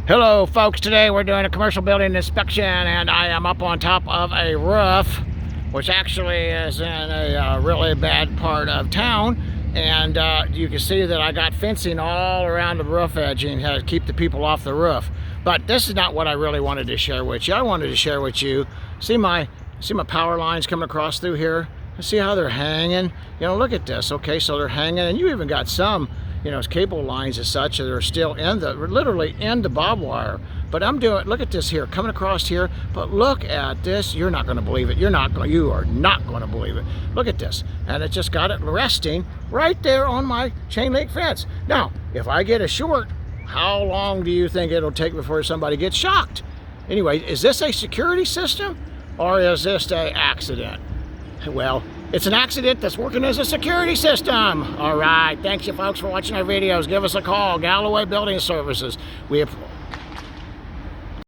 Hello folks, today we're doing a commercial building inspection and I am up on top of a roof which actually is in a really bad part of town, and you can see that I got fencing all around the roof edging to keep the people off the roof. But this is not what I really wanted to share with you. I wanted to share with you, see my power lines coming across through here. See how they're hanging? You know, look at this. Okay, so they're hanging, and you even got some, you know, cable lines as such that are still in the, literally in the barbed wire. But I'm doing, look at this here, coming across here. But look at this. You're not going to believe it. You are not going to believe it. Look at this. And it just got it resting right there on my chain link fence. Now, if I get a short, how long do you think it'll take before somebody gets shocked? Anyway, is this a security system or is this an accident? Well, it's an accident that's working as a security system. All right. Thanks you folks for watching our videos. Give us a call. Galloway Building Services. We have